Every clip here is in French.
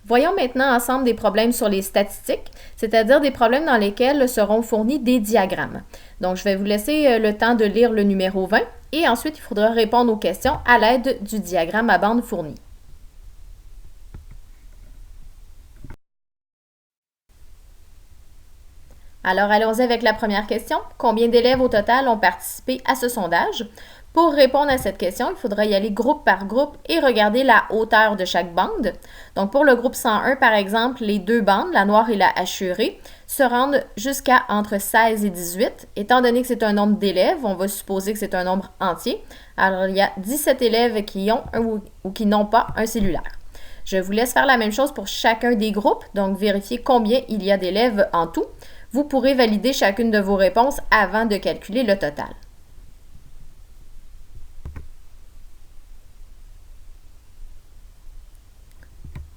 Voyons maintenant ensemble des problèmes sur les statistiques, c'est-à-dire des problèmes dans lesquels seront fournis des diagrammes. Donc, je vais vous laisser le temps de lire le numéro 20 et ensuite, il faudra répondre aux questions à l'aide du diagramme à bande fourni. Alors, allons-y avec la première question. Combien d'élèves au total ont participé à ce sondage? Pour répondre à cette question, il faudra y aller groupe par groupe et regarder la hauteur de chaque bande. Donc, pour le groupe 101, par exemple, les deux bandes, la noire et la hachurée, se rendent jusqu'à entre 16 et 18. Étant donné que c'est un nombre d'élèves, on va supposer que c'est un nombre entier. Alors, il y a 17 élèves qui ont ou qui n'ont pas un cellulaire. Je vous laisse faire la même chose pour chacun des groupes, donc vérifiez combien il y a d'élèves en tout. Vous pourrez valider chacune de vos réponses avant de calculer le total.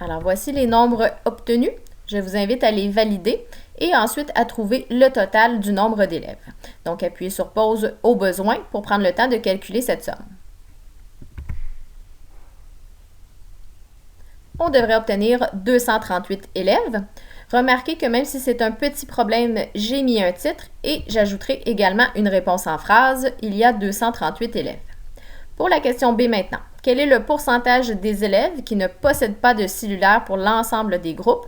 Alors, voici les nombres obtenus. Je vous invite à les valider et ensuite à trouver le total du nombre d'élèves. Donc, appuyez sur pause au besoin pour prendre le temps de calculer cette somme. On devrait obtenir 238 élèves. Remarquez que même si c'est un petit problème, j'ai mis un titre et j'ajouterai également une réponse en phrase. Il y a 238 élèves. Pour la question B maintenant, quel est le pourcentage des élèves qui ne possèdent pas de cellulaire pour l'ensemble des groupes?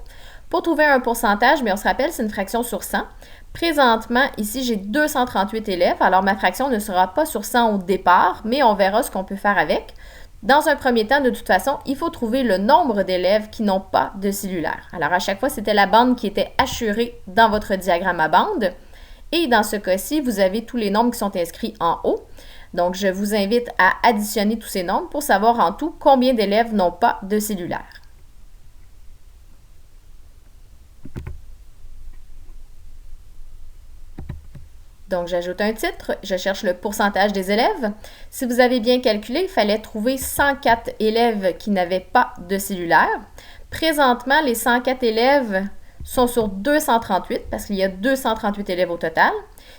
Pour trouver un pourcentage, mais on se rappelle, c'est une fraction sur 100. Présentement, ici, j'ai 238 élèves, alors ma fraction ne sera pas sur 100 au départ, mais on verra ce qu'on peut faire avec. Dans un premier temps, de toute façon, il faut trouver le nombre d'élèves qui n'ont pas de cellulaire. Alors, à chaque fois, c'était la bande qui était hachurée dans votre diagramme à bande. Et dans ce cas-ci, vous avez tous les nombres qui sont inscrits en haut. Donc, je vous invite à additionner tous ces nombres pour savoir en tout combien d'élèves n'ont pas de cellulaire. Donc, j'ajoute un titre, je cherche le pourcentage des élèves. Si vous avez bien calculé, il fallait trouver 104 élèves qui n'avaient pas de cellulaire. Présentement, les 104 élèves sont sur 238 parce qu'il y a 238 élèves au total.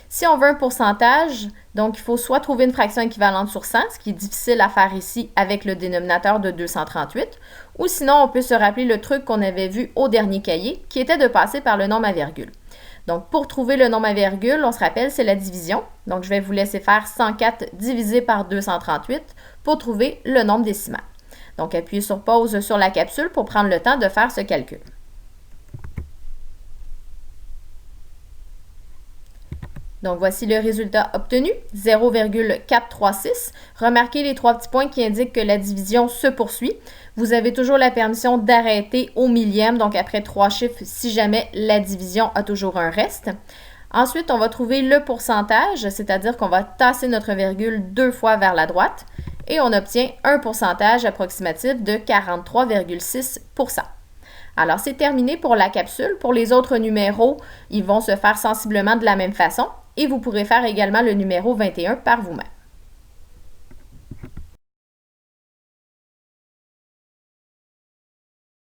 Si on veut un pourcentage, donc il faut soit trouver une fraction équivalente sur 100, ce qui est difficile à faire ici avec le dénominateur de 238, ou sinon on peut se rappeler le truc qu'on avait vu au dernier cahier, qui était de passer par le nombre à virgule. Donc pour trouver le nombre à virgule, on se rappelle, c'est la division. Donc je vais vous laisser faire 104 divisé par 238 pour trouver le nombre décimal. Donc appuyez sur pause sur la capsule pour prendre le temps de faire ce calcul. Donc, voici le résultat obtenu, 0,436. Remarquez les trois petits points qui indiquent que la division se poursuit. Vous avez toujours la permission d'arrêter au millième, donc après 3 chiffres, si jamais la division a toujours un reste. Ensuite, on va trouver le pourcentage, c'est-à-dire qu'on va tasser notre virgule 2 fois vers la droite et on obtient un pourcentage approximatif de 43,6 %. Alors, c'est terminé pour la capsule. Pour les autres numéros, ils vont se faire sensiblement de la même façon et vous pourrez faire également le numéro 21 par vous-même.